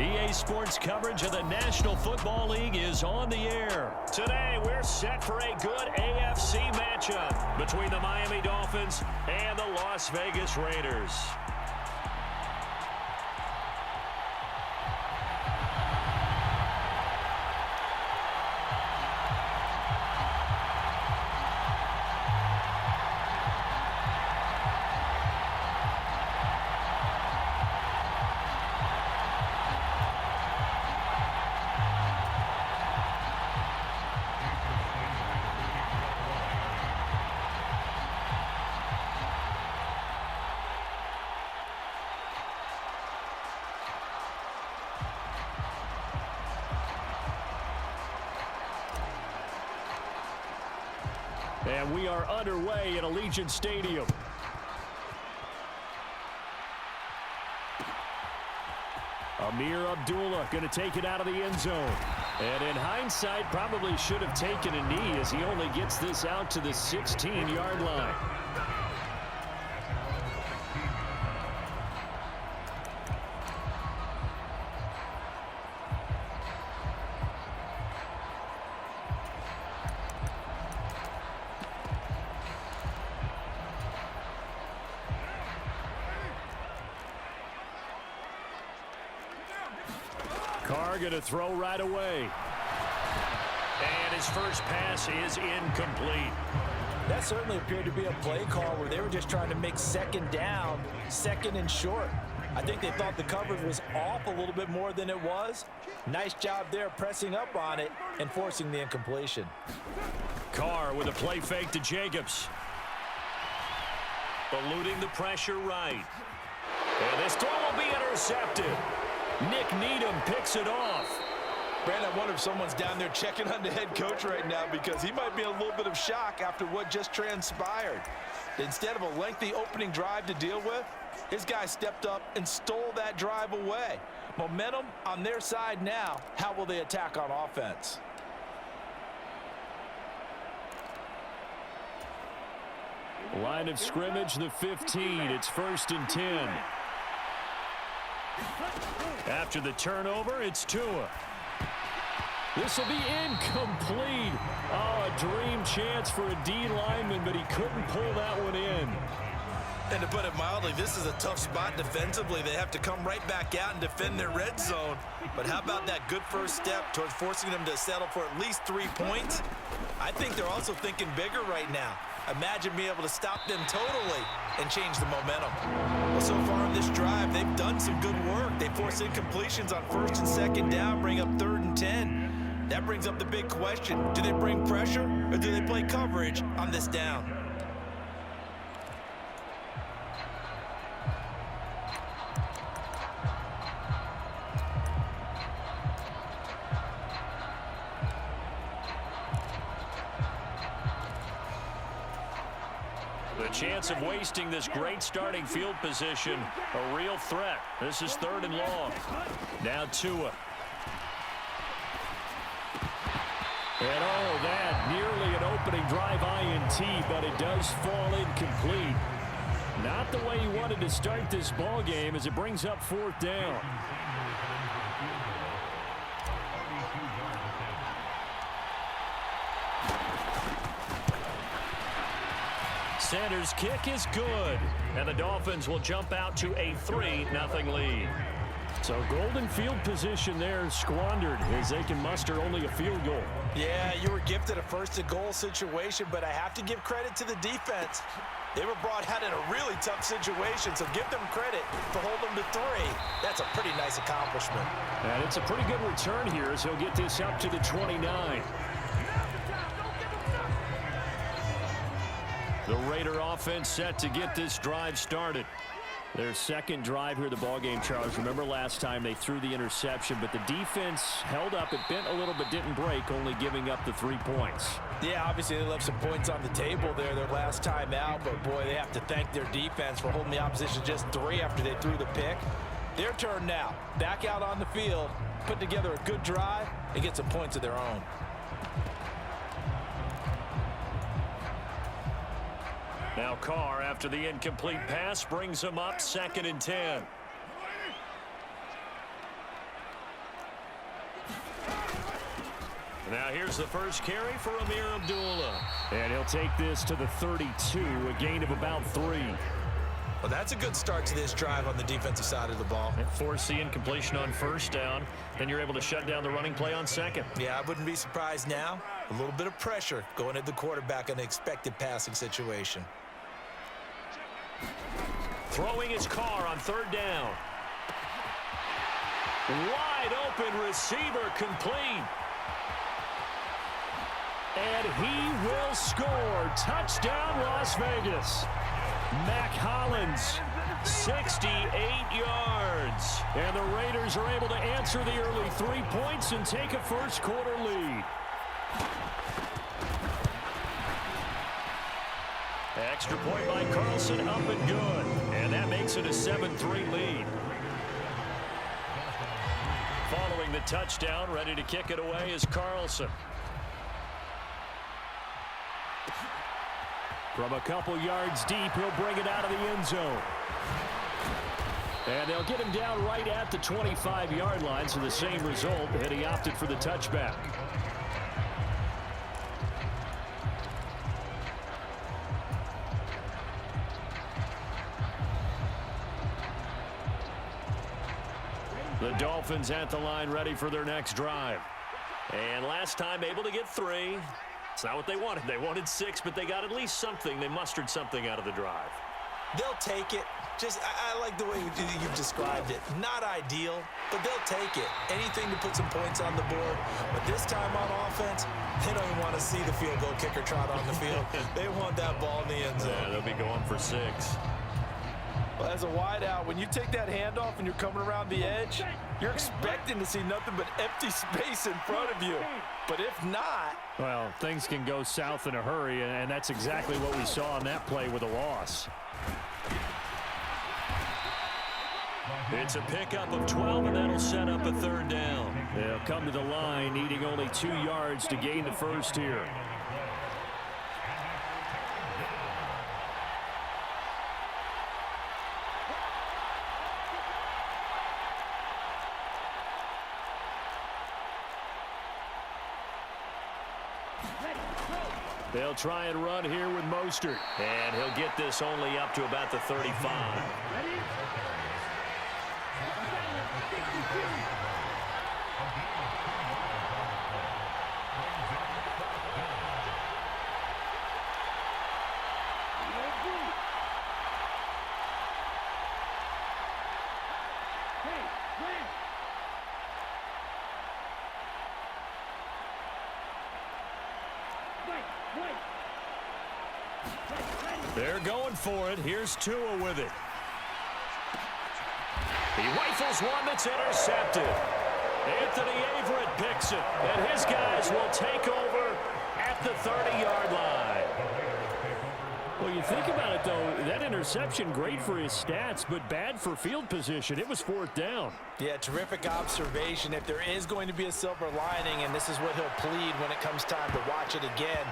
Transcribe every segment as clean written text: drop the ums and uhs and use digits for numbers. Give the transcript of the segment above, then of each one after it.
EA Sports coverage of the National Football League is on the air. Today, we're set for a good AFC matchup between the Miami Dolphins and the Las Vegas Raiders. And we are underway at Allegiant Stadium. Amir Abdullah going to take it out of the end zone. And in hindsight, probably should have taken a knee as he only gets this out to the 16-yard line. Carr going to throw right away. And his first pass is incomplete. That certainly appeared to be a play call where they were just trying to make second down, second and short. I think they thought the coverage was off a little bit more than it was. Nice job there pressing up on it and forcing the incompletion. Carr with a play fake to Jacobs. Eluding the pressure right. And this throw will be intercepted. Nick Needham picks it off. Brandon, I wonder if someone's down there checking on the head coach right now because he might be in a little bit of shock after what just transpired. Instead of a lengthy opening drive to deal with, his guy stepped up and stole that drive away. Momentum on their side now. How will they attack on offense? Line of scrimmage, the 15. It's 1st and 10. After the turnover, it's Tua. This will be incomplete. Oh, a dream chance for a D lineman, but he couldn't pull that one in. And to put it mildly, this is a tough spot defensively. They have to come right back out and defend their red zone. But how about that good first step towards forcing them to settle for at least 3 points? I think they're also thinking bigger right now. Imagine being able to stop them totally and change the momentum. Well, so far in this drive, they've done some good work. They force incompletions on 1st and 2nd down, bring up 3rd and 10. That brings up the big question. Do they bring pressure or do they play coverage on this down? The chance of wasting this great starting field position, a real threat. This is 3rd and long. Now Tua. And oh, that nearly an opening drive INT, but it does fall incomplete. Not the way he wanted to start this ball game as it brings up 4th down. Sanders' kick is good, and the Dolphins will jump out to a 3-0 lead. So golden field position there squandered as they can muster only a field goal. Yeah, you were gifted a 1st and goal situation, but I have to give credit to the defense. They were brought out in a really tough situation, so give them credit for holding them to 3. That's a pretty nice accomplishment. And it's a pretty good return here as he'll get this up to the 29. The Raider offense set to get this drive started. Their second drive here of the ballgame, Charles. Remember last time they threw the interception, but the defense held up. It bent a little but didn't break, only giving up the 3 points. Yeah, obviously they left some points on the table there their last time out, but boy, they have to thank their defense for holding the opposition just 3 after they threw the pick. Their turn now. Back out on the field, put together a good drive, and get some points of their own. Now Carr, after the incomplete pass, brings him up 2nd and 10. Now here's the first carry for Amir Abdullah. And he'll take this to the 32, a gain of about 3. Well, that's a good start to this drive on the defensive side of the ball. Force the incompletion on first down. Then you're able to shut down the running play on second. Yeah, I wouldn't be surprised now. A little bit of pressure going at the quarterback in an expected passing situation. Throwing his car on third down. Wide open receiver complete. And he will score. Touchdown, Las Vegas. Mac Hollins, 68 yards. And the Raiders are able to answer the early 3 points and take a first-quarter lead. Extra point by Carlson, up and good. And that makes it a 7-3 lead. Following the touchdown, ready to kick it away is Carlson. From a couple yards deep, he'll bring it out of the end zone. And they'll get him down right at the 25-yard line, so the same result, and he opted for the touchback. The Dolphins at the line ready for their next drive. And last time able to get 3. It's not what they wanted. They wanted 6, but they got at least something. They mustered something out of the drive. They'll take it. I like the way you've described it. Not ideal, but they'll take it. Anything to put some points on the board. But this time on offense, they don't even want to see the field goal kicker trot on the field. They want that ball in the end zone. Yeah, they'll be going for 6. Well, as a wideout, when you take that handoff and you're coming around the edge, you're expecting to see nothing but empty space in front of you. But if not... Well, things can go south in a hurry, and that's exactly what we saw on that play with a loss. It's a pickup of 12, and that'll set up a third down. They'll come to the line, needing only 2 yards to gain the first here. They'll try and run here with Mostert. And he'll get this only up to about the 35. They're going for it. Here's Tua with it. He rifles one that's intercepted. Anthony Averett picks it, and his guys will take over at the 30-yard line. Well, you think about it, though, that interception, great for his stats, but bad for field position. It was 4th down. Yeah, terrific observation. If there is going to be a silver lining, and this is what he'll plead when it comes time to watch it again,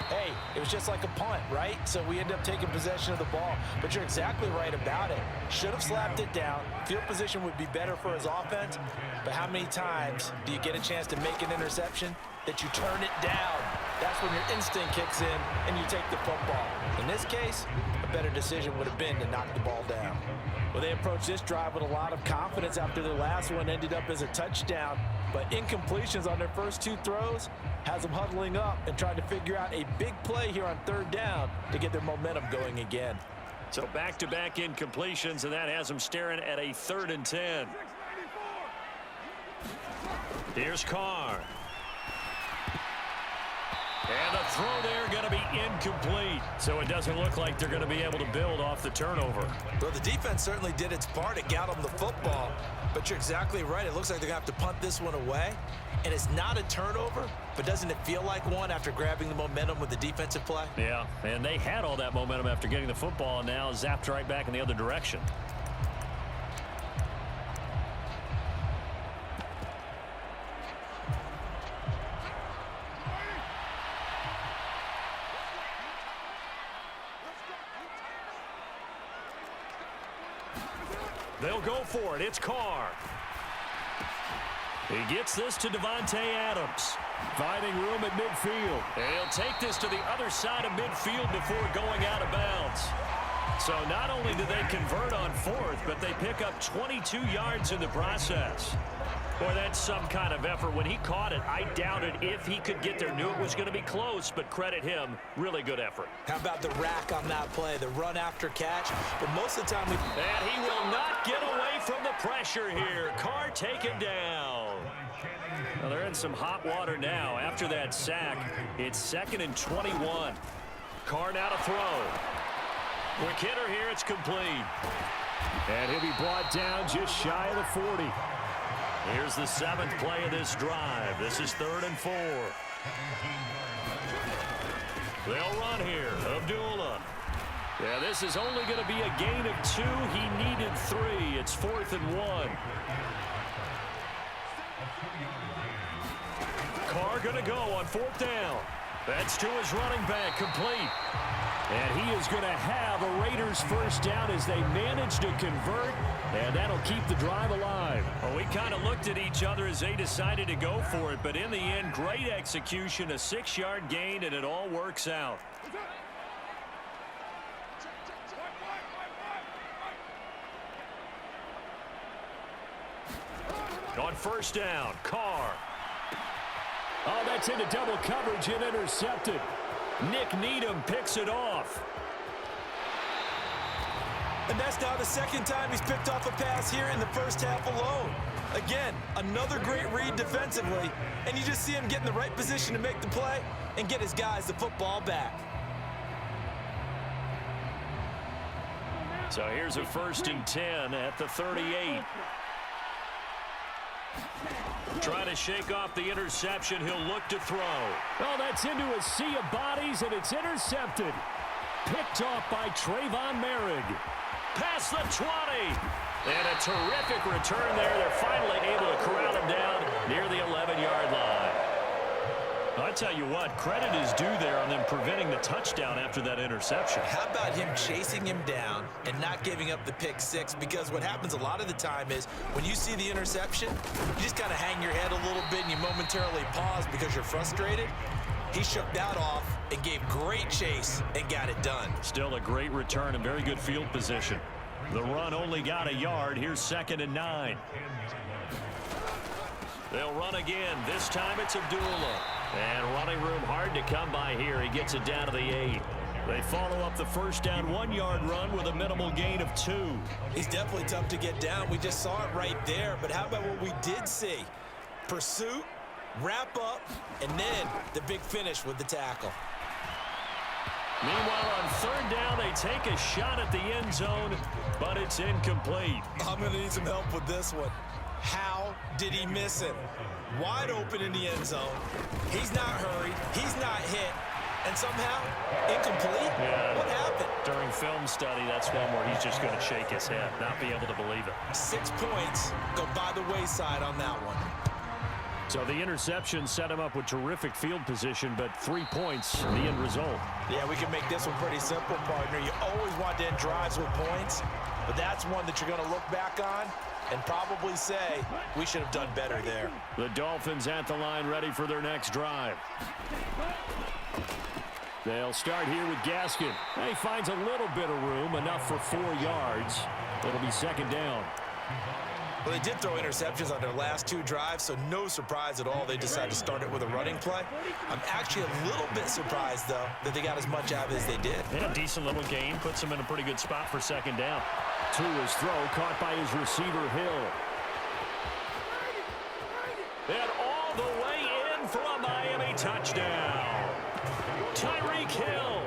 hey, it was just like a punt, right? So we end up taking possession of the ball. But you're exactly right about it. Should have slapped it down. Field position would be better for his offense. But how many times do you get a chance to make an interception that you turn it down? That's when your instinct kicks in and you take the football. In this case, a better decision would have been to knock the ball down. Well, they approached this drive with a lot of confidence after their last one ended up as a touchdown. But incompletions on their first 2 throws has them huddling up and trying to figure out a big play here on 3rd down to get their momentum going again. So back-to-back incompletions, and that has them staring at a 3rd and 10. Here's Carr. And the throw there going to be incomplete. So it doesn't look like they're going to be able to build off the turnover. Well, the defense certainly did its part to get them the football. But you're exactly right. It looks like they're going to have to punt this one away. And it's not a turnover, but doesn't it feel like one after grabbing the momentum with the defensive play? Yeah, and they had all that momentum after getting the football, and now zapped right back in the other direction. They'll go for it. It's Carr. He gets this to Davante Adams. Finding room at midfield. And he'll take this to the other side of midfield before going out of bounds. So not only do they convert on fourth, but they pick up 22 yards in the process. Boy, that's some kind of effort. When he caught it, I doubted if he could get there. Knew it was going to be close, but credit him. Really good effort. How about the rack on that play, the run after catch? But most of the time, and he will not get away from the pressure here. Carr taken down. Well, they're in some hot water now. After that sack, it's 2nd and 21. Carr now to throw. Quick hitter here, it's complete. And he'll be brought down just shy of the 40. Here's the 7th play of this drive. This is 3rd and 4. They'll run here. Abdullah. Yeah, this is only going to be a gain of 2. He needed 3. It's 4th and 1. Carr going to go on 4th down. That's to his running back, complete. And he is going to have a Raiders first down as they manage to convert, and that'll keep the drive alive. Well, we kind of looked at each other as they decided to go for it, but in the end, great execution, a 6-yard gain, and it all works out. On 1st down, Carr. Oh, that's into double coverage and intercepted. Nick Needham picks it off. And that's now the 2nd time he's picked off a pass here in the first half alone. Again, another great read defensively, and you just see him get in the right position to make the play and get his guys the football back. So here's a 1st and 10 at the 38. Trying to shake off the interception. He'll look to throw. Oh, that's into a sea of bodies, and it's intercepted. Picked off by Trayvon Merrick. Past the 20. And a terrific return there. They're finally able to corral him down near the 11-yard line. I tell you what, credit is due there on them preventing the touchdown after that interception. How about him chasing him down and not giving up the pick 6? Because what happens a lot of the time is when you see the interception, you just kind of hang your head a little bit and you momentarily pause because you're frustrated. He shook that off and gave great chase and got it done. Still a great return and very good field position. The run only got a yard. Here's 2nd and 9. They'll run again. This time it's Abdullah. And running room hard to come by here. He gets it down to the 8. They follow up the 1st down 1-yard run with a minimal gain of 2. He's definitely tough to get down. We just saw it right there. But how about what we did see? Pursuit, wrap up, and then the big finish with the tackle. Meanwhile, on 3rd down, they take a shot at the end zone, but it's incomplete. I'm going to need some help with this one. How did he miss it? Wide open in the end zone. He's not hurried. He's not hit. And somehow, incomplete? Yeah. What happened? During film study, that's one where he's just going to shake his head, not be able to believe it. 6 points go by the wayside on that one. So the interception set him up with terrific field position, but 3 points, the end result. Yeah, we can make this one pretty simple, partner. You always want to end drives with points, but that's one that you're going to look back on and probably say, we should have done better there. The Dolphins at the line ready for their next drive. They'll start here with Gaskin. He finds a little bit of room, enough for 4 yards. It'll be 2nd down. Well, they did throw interceptions on their last 2 drives, so no surprise at all they decided to start it with a running play. I'm actually a little bit surprised, though, that they got as much out of it as they did. Yeah, decent little gain. Puts them in a pretty good spot for 2nd down. To his throw, caught by his receiver, Hill. And all the way in for a Miami touchdown. Tyreek Hill,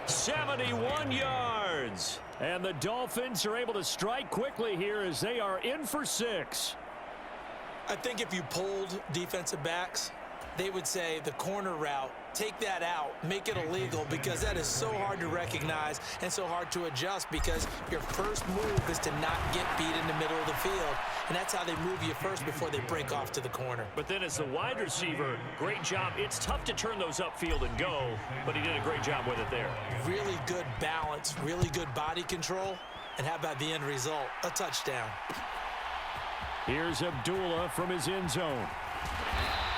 71 yards. And the Dolphins are able to strike quickly here as they are in for 6. I think if you polled defensive backs, they would say the corner route, take that out, make it illegal, because that is so hard to recognize and so hard to adjust, because your first move is to not get beat in the middle of the field. And that's how they move you first before they break off to the corner. But then as the wide receiver, great job. It's tough to turn those upfield and go, but he did a great job with it there. Really good balance, really good body control. And how about the end result? A touchdown. Here's Abdullah from his end zone.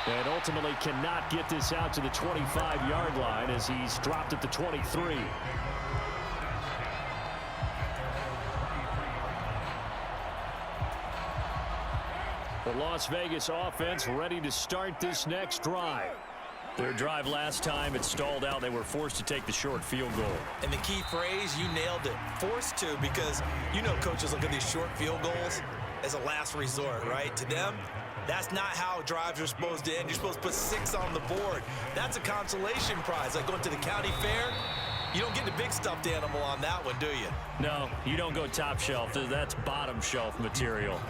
And ultimately cannot get this out to the 25-yard line as he's dropped at the 23. The Las Vegas offense ready to start this next drive. Their drive last time, it stalled out. They were forced to take the short field goal. And the key phrase, you nailed it, forced to, because you know coaches look at these short field goals as a last resort, right? To them, that's not how drives are supposed to end. You're supposed to put 6 on the board. That's a consolation prize. Like going to the county fair, you don't get the big stuffed animal on that one, do you? No, you don't go top shelf. That's bottom shelf material.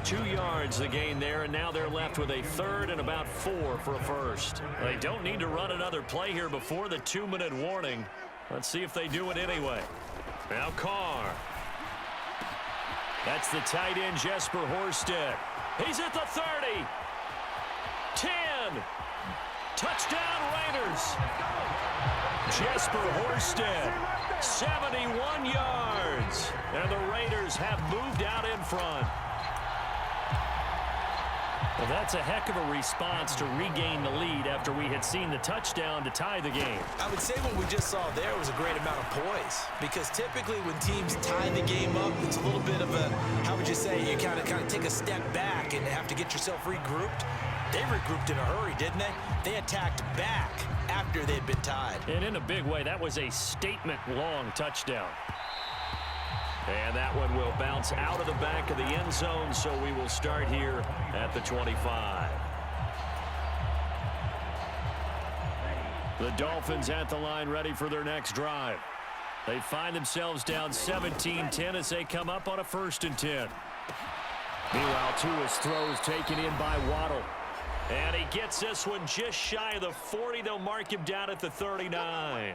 2 yards the gain there, and now they're left with a third and about 4 for a first. They don't need to run another play here before the 2-minute warning. Let's see if they do it anyway. Now Carr. That's the tight end, Jesper Horsted. He's at the 30. 10. Touchdown Raiders. Jesper Horsted, 71 yards. And the Raiders have moved out in front. Well, that's a heck of a response to regain the lead after we had seen the touchdown to tie the game. I would say what we just saw there was a great amount of poise, because typically when teams tie the game up, it's a little bit of a, how would you say, you kind of take a step back and have to get yourself regrouped. They regrouped in a hurry, didn't they? They attacked back after they had been tied. And in a big way, that was a statement-long touchdown. And that one will bounce out of the back of the end zone, so we will start here at the 25. The Dolphins at the line ready for their next drive. They find themselves down 17-10 as they come up on a 1st and 10. Meanwhile, Tua's throw is taken in by Waddle. And he gets this one just shy of the 40. They'll mark him down at the 39.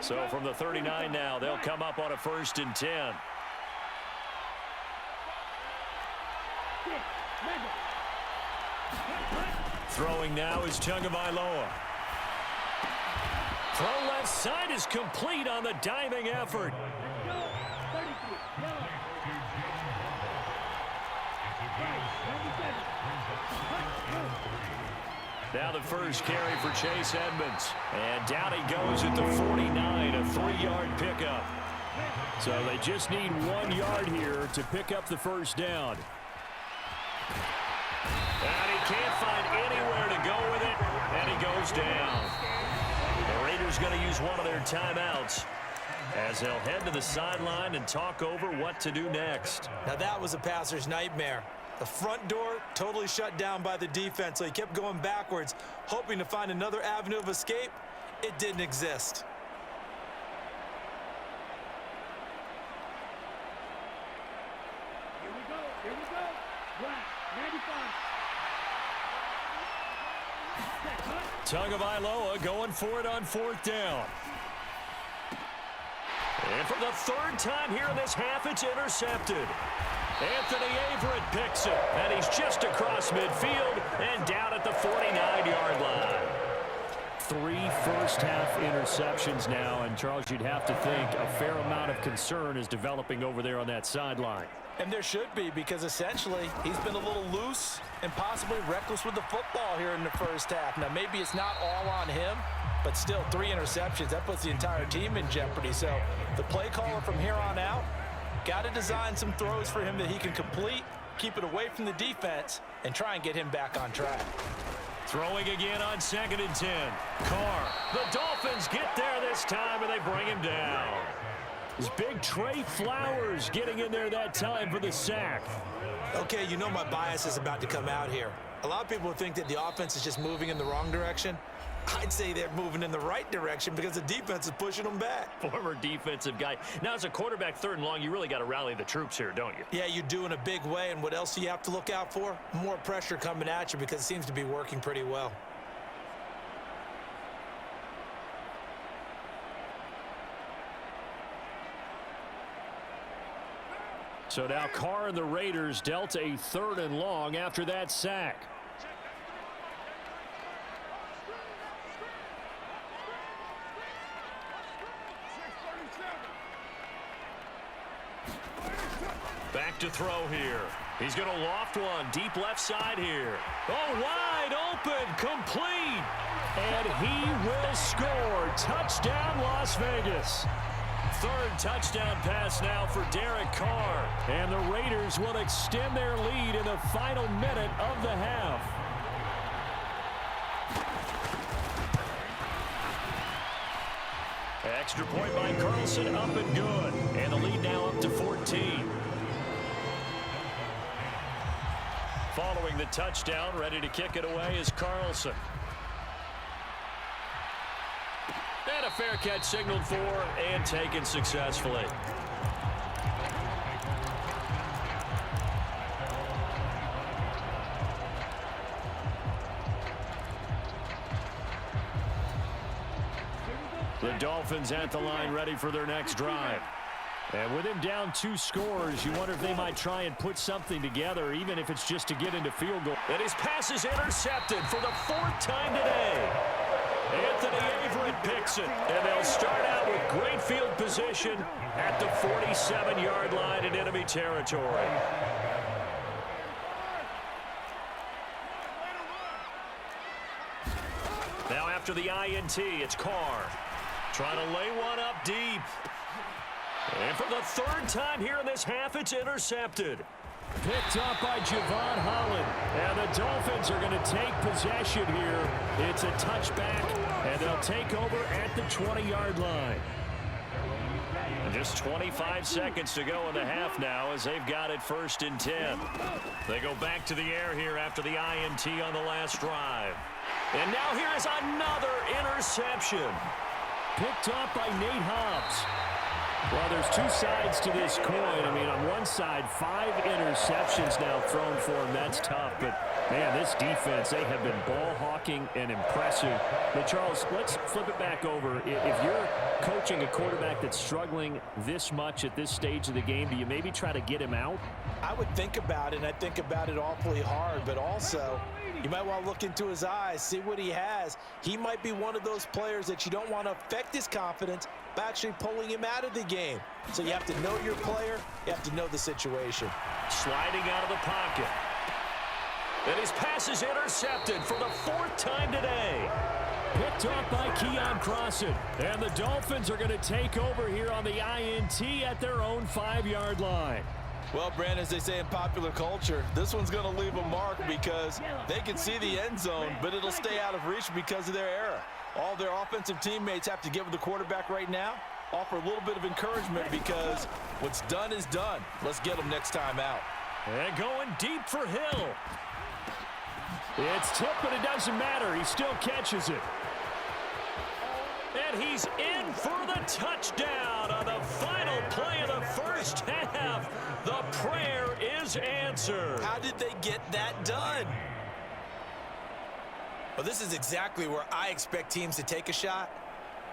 So from the 39 now, they'll come up on a 1st and 10. Throwing now is Tagovailoa. Throw left side is complete on the diving effort. Now the first carry for Chase Edmonds. And down he goes at the 49, a 3-yard pickup. So they just need 1 yard here to pick up the first down. And he can't find anywhere to go with it, and he goes down. The Raiders going to use one of their timeouts as they'll head to the sideline and talk over what to do next. Now that was a passer's nightmare. The front door totally shut down by the defense, so he kept going backwards, hoping to find another avenue of escape. It didn't exist. Here we go. Black, 95. Tagovailoa going for it on 4th down. And for the 3rd time here in this half, it's intercepted. Anthony Averett picks it, and he's just across midfield and down at the 49-yard line. 3 first-half interceptions now, and Charles, you'd have to think a fair amount of concern is developing over there on that sideline. And there should be, because essentially he's been a little loose and possibly reckless with the football here in the first half. Now, maybe it's not all on him, but still 3 interceptions. That puts the entire team in jeopardy. So the play caller from here on out, got to design some throws for him that he can complete, keep it away from the defense, and try and get him back on track. Throwing again on 2nd and 10. Carr. The Dolphins get there this time, and they bring him down. It's big Trey Flowers getting in there that time for the sack. Okay, you know my bias is about to come out here. A lot of people think that the offense is just moving in the wrong direction. I'd say they're moving in the right direction because the defense is pushing them back. Former defensive guy. Now, as a quarterback, 3rd and long, you really got to rally the troops here, don't you? Yeah, you do in a big way. And what else do you have to look out for? More pressure coming at you, because it seems to be working pretty well. So now Carr and the Raiders dealt a 3rd and long after that sack. back to throw here. He's going to loft one deep left side here. Oh, wide open, complete. And he will score. Touchdown, Las Vegas. Third touchdown pass now for Derek Carr. And the Raiders will extend their lead in the final minute of the half. Extra point by Carlson, up and good. And the lead now up to 14. Following the touchdown, ready to kick it away is Carlson. And a fair catch signaled for and taken successfully. The Dolphins at the line ready for their next drive. And with him down 2 scores, you wonder if they might try and put something together, even if it's just to get into field goal. And his pass is intercepted for the 4th time today. Anthony Averett picks it, and they'll start out with great field position at the 47-yard line in enemy territory. Now after the INT, it's Carr. Trying to lay one up deep. And for the 3rd time here in this half, it's intercepted. Picked up by Javon Holland. And the Dolphins are going to take possession here. It's a touchback, and they'll take over at the 20-yard line. And just 25 seconds to go in the half now as they've got it 1st and 10. They go back to the air here after the INT on the last drive. And now here is another interception. Picked up by Nate Hobbs. Well, there's 2 sides to this coin. I mean, on one side, 5 interceptions now thrown for him. That's tough. But, man, this defense, they have been ball hawking and impressive. But, Charles, let's flip it back over. If you're coaching a quarterback that's struggling this much at this stage of the game, do you maybe try to get him out? I would think about it, and I think about it awfully hard. But also, you might want to look into his eyes, see what he has. He might be one of those players that you don't want to affect his confidence by actually pulling him out of the game. So you have to know your player. You have to know the situation. Sliding out of the pocket. And his pass is intercepted for the 4th time today. Picked up by Keon Crossan. And the Dolphins are going to take over here on the INT at their own 5-yard line. Well, Brandon, as they say in popular culture, this one's going to leave a mark because they can see the end zone, but it'll stay out of reach because of their error. All their offensive teammates have to give the quarterback right now, offer a little bit of encouragement because what's done is done. Let's get them next time out. And going deep for Hill. It's tipped, but it doesn't matter. He still catches it. And he's in for the touchdown on the final play of the first half. The prayer is answered. How did they get that done? Well, this is exactly where I expect teams to take a shot.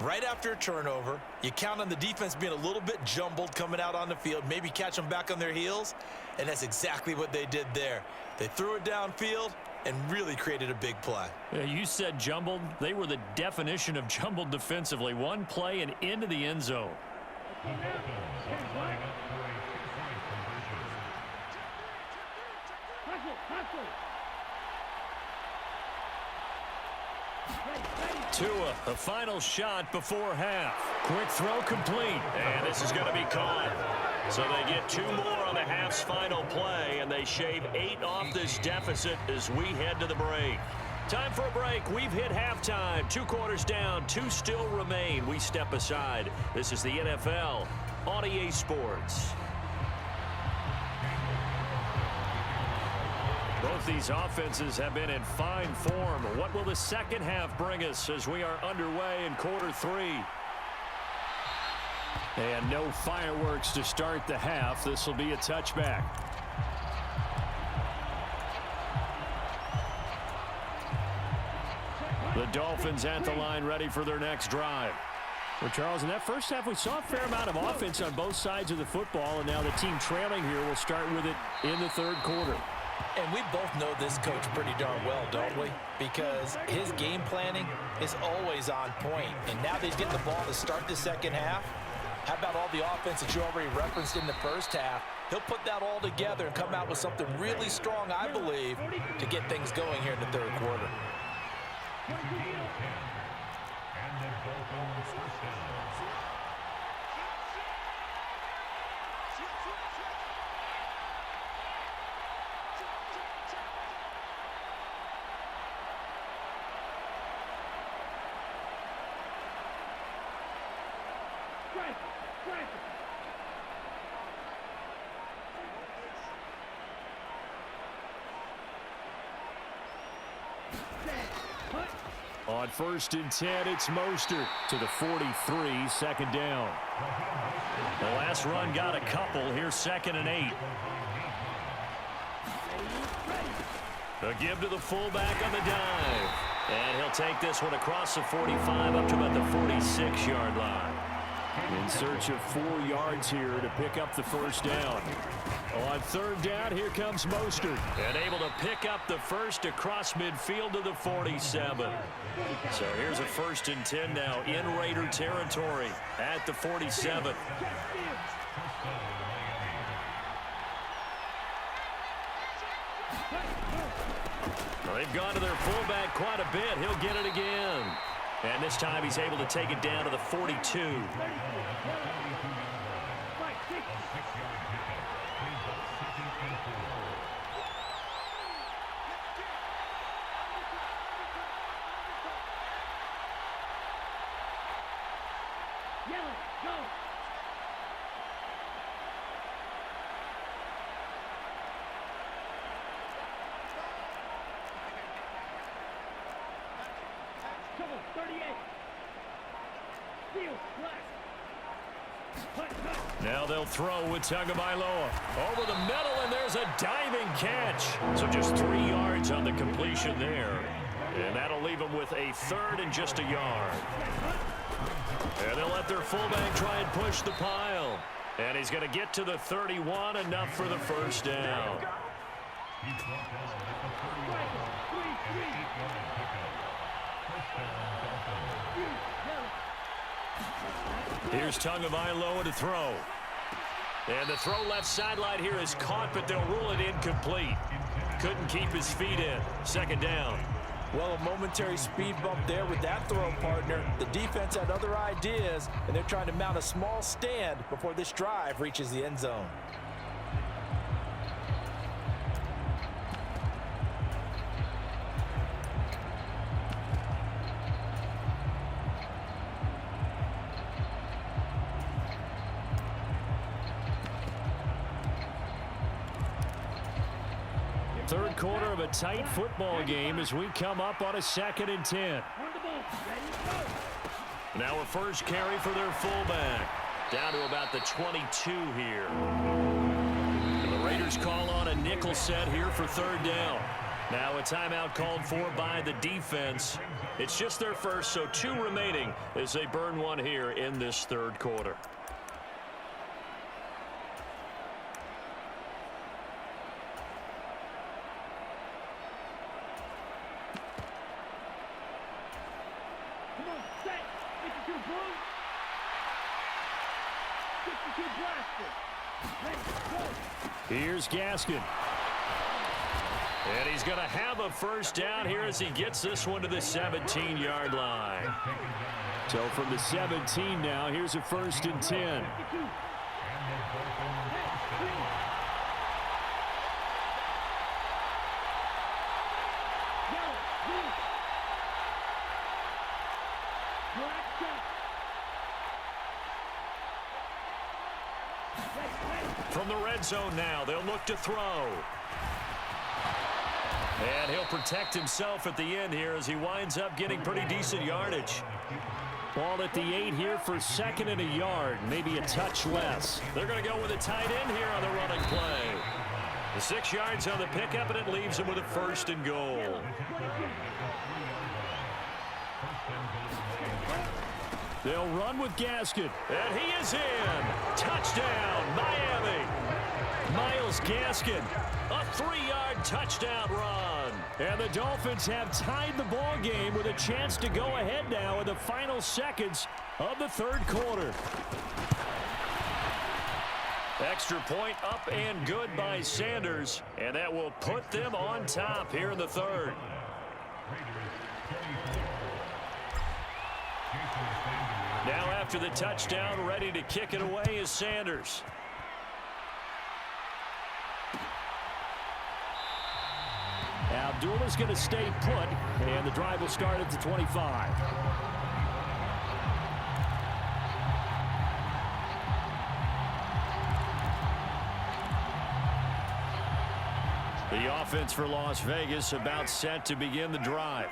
Right after a turnover, you count on the defense being a little bit jumbled coming out on the field, maybe catch them back on their heels, and that's exactly what they did there. They threw it downfield and really created a big play. You said jumbled. They were the definition of jumbled defensively. One play and into the end zone. Tua, the final shot before half. Quick throw complete, and this is going to be caught. So they get 2 more on the half's final play, and they shave 8 off this deficit as we head to the break. Time for a break. We've hit halftime. 2 quarters down, 2 still remain. We step aside. This is the NFL on EA Sports. Both these offenses have been in fine form. What will the second half bring us as we are underway in quarter 3? And no fireworks to start the half. This will be a touchback. The Dolphins at the line ready for their next drive. Well, Charles, in that first half, we saw a fair amount of offense on both sides of the football, and now the team trailing here will start with it in the 3rd quarter. And we both know this coach pretty darn well, don't we? Because his game planning is always on point. And now that he's getting the ball to start the second half, How about all the offense that you already referenced in the first half? He'll put that all together and come out with something really strong, I believe, to get things going here in the third quarter. On 1st and 10, it's Mostert to the 43, second down. The last run got a couple. Here's 2nd and 8. A give to the fullback on the dive. And he'll take this one across the 45 up to about the 46-yard line. In search of 4 yards here to pick up the first down. On 3rd down, here comes Mostert. And able to pick up the first across midfield to the 47. So here's a 1st and 10 now in Raider territory at the 47. Well, they've gone to their fullback quite a bit. He'll get it again. And this time he's able to take it down to the 42. Now they'll throw with Tagovailoa over the middle, and there's a diving catch. So just 3 yards on the completion there. And that'll leave them with a 3rd and just a yard. And they'll let their fullback try and push the pile. And he's going to get to the 31, enough for the first down. Here's Tagovailoa to throw. And the throw left sideline here is caught, but they'll rule it incomplete. Couldn't keep his feet in. 2nd down. Well, a momentary speed bump there with that throw, partner. The defense had other ideas, and they're trying to mount a small stand before this drive reaches the end zone. Third quarter of a tight football game as we come up on a 2nd and 10. Now a first carry for their fullback. Down to about the 22 here. And the Raiders call on a nickel set here for 3rd down. Now a timeout called for by the defense. It's just their first, so 2 remaining as they burn one here in this 3rd quarter. Here's Gaskin. And he's going to have a first down here as he gets this one to the 17-yard line. So from the 17 now, here's a 1st and 10. From the red zone now, they'll look to throw. And he'll protect himself at the end here as he winds up getting pretty decent yardage. Ball at the 8 here for 2nd and a yard, maybe a touch less. They're going to go with a tight end here on the running play. The 6 yards on the pickup, and it leaves him with a 1st and goal. They'll run with Gaskin, and he is in. Touchdown, Miami. Myles Gaskin, a 3-yard touchdown run. And the Dolphins have tied the ball game with a chance to go ahead now in the final seconds of the 3rd quarter. Extra point up and good by Sanders, and that will put them on top here in the third. Now after the touchdown, ready to kick it away is Sanders. Abdullah's going to stay put, and the drive will start at the 25. The offense for Las Vegas about set to begin the drive.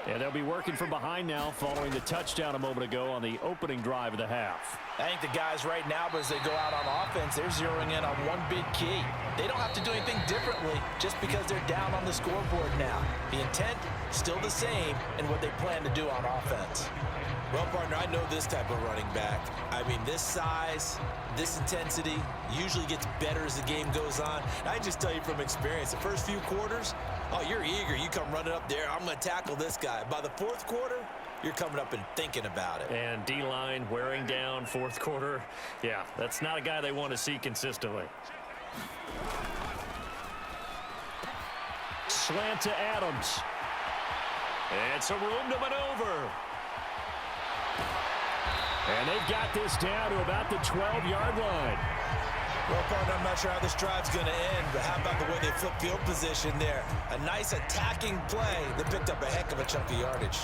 And they'll be working from behind now following the touchdown a moment ago on the opening drive of the half. I think the guys right now, as they go out on offense, they're zeroing in on one big key. They don't have to do anything differently just because they're down on the scoreboard now. The intent still the same in what they plan to do on offense. Well, partner, I know this type of running back. I mean, this size, this intensity usually gets better as the game goes on. And I just tell you from experience, the first few quarters, oh, you're eager. You come running up there, I'm going to tackle this guy. By the fourth quarter, you're coming up and thinking about it. And D-line wearing down fourth quarter. Yeah, that's not a guy they want to see consistently. Slant to Adams. And some room to maneuver. And they've got this down to about the 12-yard line. Well, partner, I'm not sure how this drive's going to end, but how about the way they flip field position there? A nice attacking play that picked up a heck of a chunk of yardage.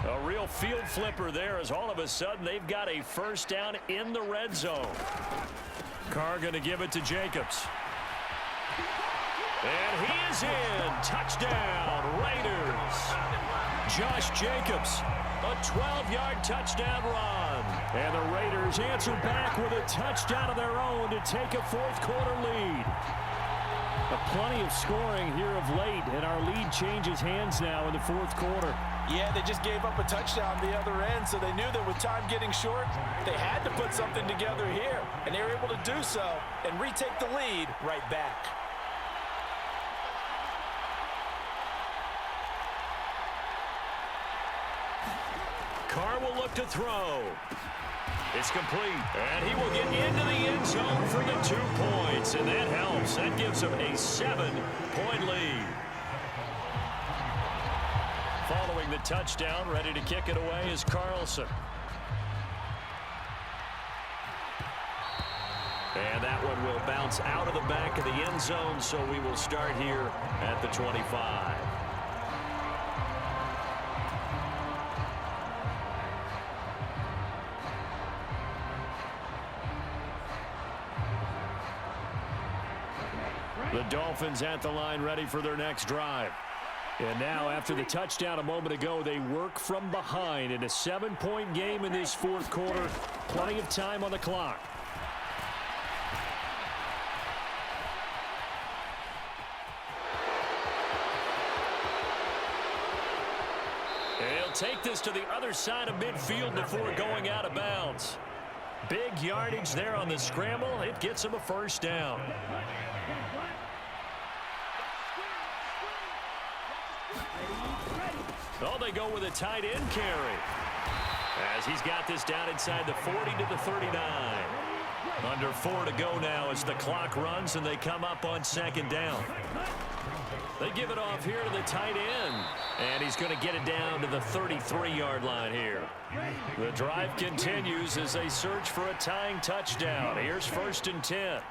A real field flipper there as all of a sudden they've got a first down in the red zone. Carr going to give it to Jacobs. And he is in. Touchdown, Raiders. Josh Jacobs, a 12-yard touchdown run. And the Raiders answer back with a touchdown of their own to take a fourth-quarter lead. Plenty of scoring here of late, and our lead changes hands now in the fourth quarter. Yeah, they just gave up a touchdown the other end, so they knew that with time getting short, they had to put something together here, and they were able to do so and retake the lead right back. Carr will look to throw. It's complete, and he will get into the end zone for the 2 points, and that helps. That gives him a 7-point lead. Following the touchdown, ready to kick it away is Carlson. And that one will bounce out of the back of the end zone, so we will start here at the 25. The Dolphins at the line ready for their next drive. And now after the touchdown a moment ago, they work from behind in a 7-point game in this fourth quarter. Plenty of time on the clock. And he'll take this to the other side of midfield before going out of bounds. Big yardage there on the scramble. It gets him a first down. Oh, they go with a tight end carry. As he's got this down inside the 40 to the 39. Under 4 to go now as the clock runs and they come up on second down. They give it off here to the tight end. And he's going to get it down to the 33-yard line here. The drive continues as they search for a tying touchdown. Here's 1st and 10.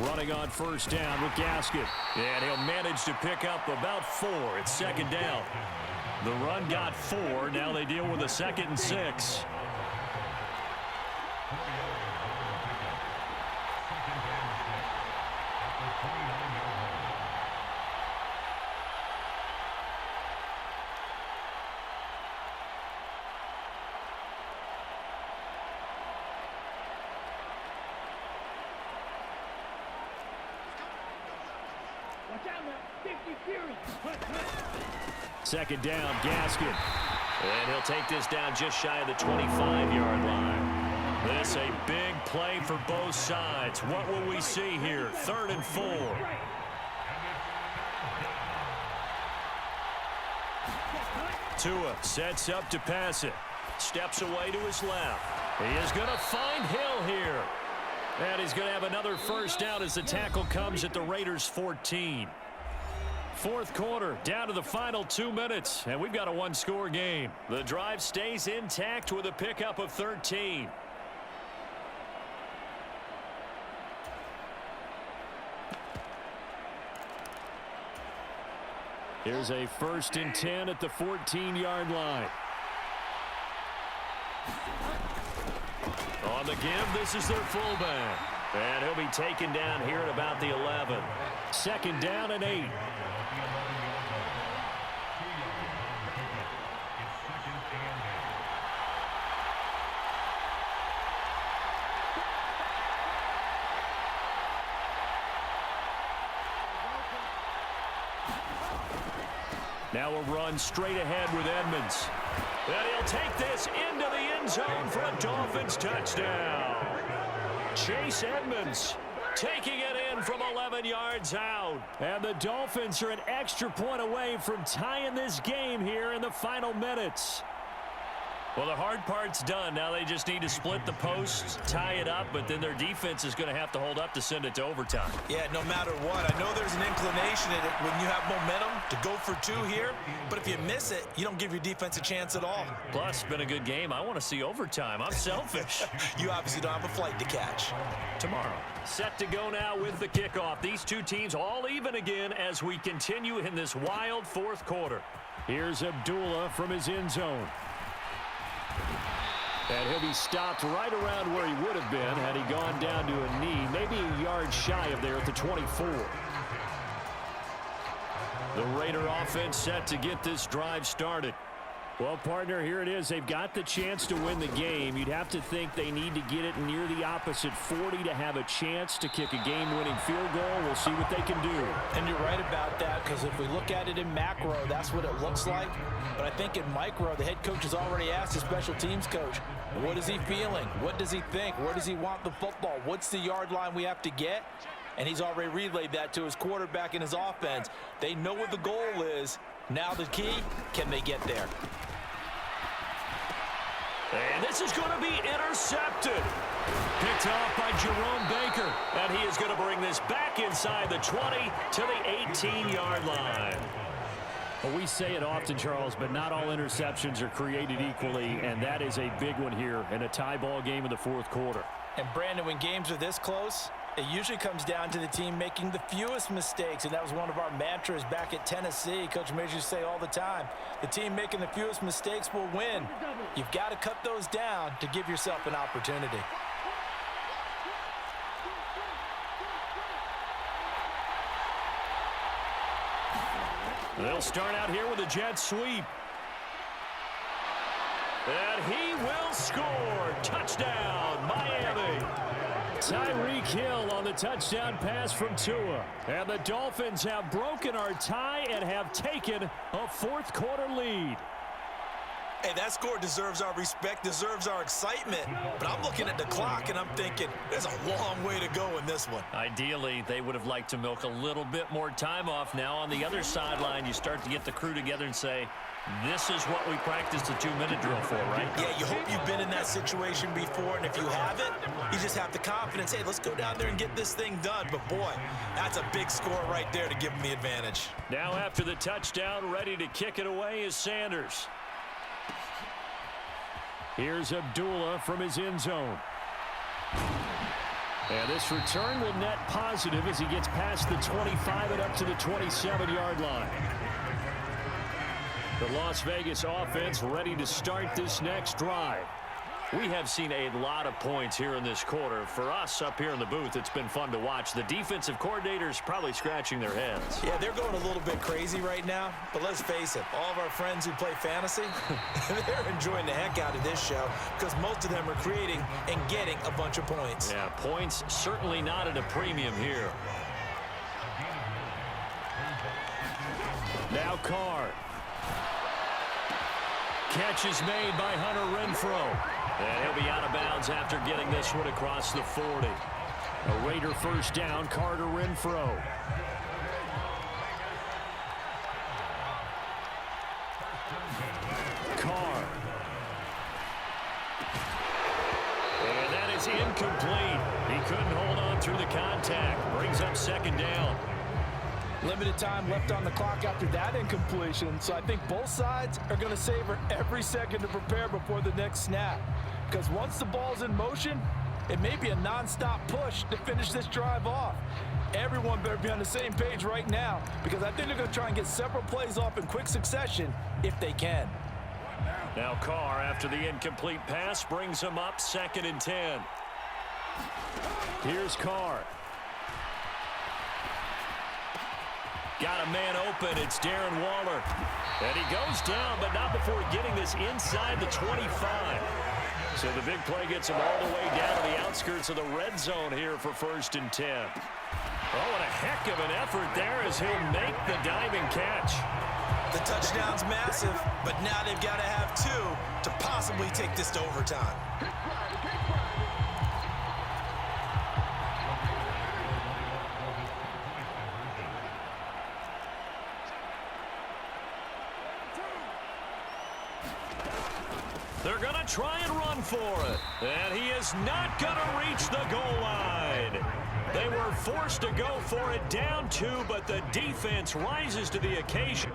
Running on first down with Gaskin. And he'll manage to pick up about 4. It's second down. The run got 4. Now they deal with a 2nd and 6. Watch out now. 50 Fury. Second down, Gaskin. And he'll take this down just shy of the 25-yard line. This a big play for both sides. What will we see here? 3rd and 4. Tua sets up to pass it. Steps away to his left. He is going to find Hill here. And he's going to have another first down as the tackle comes at the Raiders' 14. 4th quarter, down to the final 2 minutes, and we've got a one-score game. The drive stays intact with a pickup of 13. Here's a 1st and 10 at the 14-yard line. On the give, this is their fullback. And he'll be taken down here at about the 11. 2nd down and 8. Now a run straight ahead with Edmonds. And he'll take this into the end zone for a Dolphins touchdown. Chase Edmonds taking it in from 11 yards out. And the Dolphins are an extra point away from tying this game here in the final minutes. Well, the hard part's done. Now they just need to split the posts, tie it up, but then their defense is going to have to hold up to send it to overtime. Yeah, no matter what. I know there's an inclination in it when you have momentum to go for 2 here, but if you miss it, you don't give your defense a chance at all. Plus, it's been a good game. I want to see overtime. I'm selfish. You obviously don't have a flight to catch. Tomorrow. Set to go now with the kickoff. These two teams all even again as we continue in this wild 4th quarter. Here's Abdullah from his end zone. And he'll be stopped right around where he would have been had he gone down to a knee, maybe a yard shy of there at the 24. The Raider offense set to get this drive started. Well, partner, here it is. They've got the chance to win the game. You'd have to think they need to get it near the opposite 40 to have a chance to kick a game-winning field goal. We'll see what they can do. And you're right about that, because if we look at it in macro, that's what it looks like. But I think in micro, the head coach has already asked the special teams coach, what is he feeling? What does he think? Where does he want the football? What's the yard line we have to get? And he's already relayed that to his quarterback and his offense. They know what the goal is. Now the key, can they get there? And this is going to be intercepted. Picked off by Jerome Baker. And he is going to bring this back inside the 20 to the 18-yard line. Well, we say it often, Charles, but not all interceptions are created equally, and that is a big one here in a tie ball game in the 4th quarter. And, Brandon, when games are this close, it usually comes down to the team making the fewest mistakes, and that was one of our mantras back at Tennessee. Coach Major used to say all the time, the team making the fewest mistakes will win. You've got to cut those down to give yourself an opportunity. They'll start out here with a jet sweep. And he will score. Touchdown, Miami. Tyreek Hill on the touchdown pass from Tua. And the Dolphins have broken our tie and have taken a 4th quarter lead. Hey, that score deserves our respect, deserves our excitement. But I'm looking at the clock, and I'm thinking there's a long way to go in this one. Ideally, they would have liked to milk a little bit more time off. Now, on the other sideline, you start to get the crew together and say, this is what we practiced the 2-minute drill for, right? Yeah, you hope you've been in that situation before, and if you haven't, you just have the confidence, hey, let's go down there and get this thing done. But, boy, that's a big score right there to give them the advantage. Now, after the touchdown, ready to kick it away is Sanders. Here's Abdullah from his end zone. And this return will net positive as he gets past the 25 and up to the 27-yard line. The Las Vegas offense ready to start this next drive. We have seen a lot of points here in this quarter. For us up here in the booth, it's been fun to watch. The defensive coordinators probably scratching their heads. Yeah, they're going a little bit crazy right now. But let's face it, all of our friends who play fantasy, they're enjoying the heck out of this show because most of them are creating and getting a bunch of points. Yeah, points certainly not at a premium here. Now Carr. Catch is made by Hunter Renfrow. And he'll be out of bounds after getting this one across the 40. A Raider first down, Carter Renfrow. Carr. And that is incomplete. He couldn't hold on through the contact. Brings up second down. Limited time left on the clock after that incompletion, so I think both sides are going to savor every second to prepare before the next snap. Because once the ball's in motion, it may be a non-stop push to finish this drive off. Everyone better be on the same page right now, because I think they're going to try and get several plays off in quick succession if they can. Now Carr, after the incomplete pass, brings him up 2nd and 10. Here's Carr. Got a man open. It's Darren Waller. And he goes down, but not before getting this inside the 25. So the big play gets him all the way down to the outskirts of the red zone here for 1st and 10. Oh, and a heck of an effort there as he'll make the diving catch. The touchdown's massive, but now they've got to have 2 to possibly take this to overtime. They're going to try and run for it. And he is not going to reach the goal line. They were forced to go for it down 2, but the defense rises to the occasion.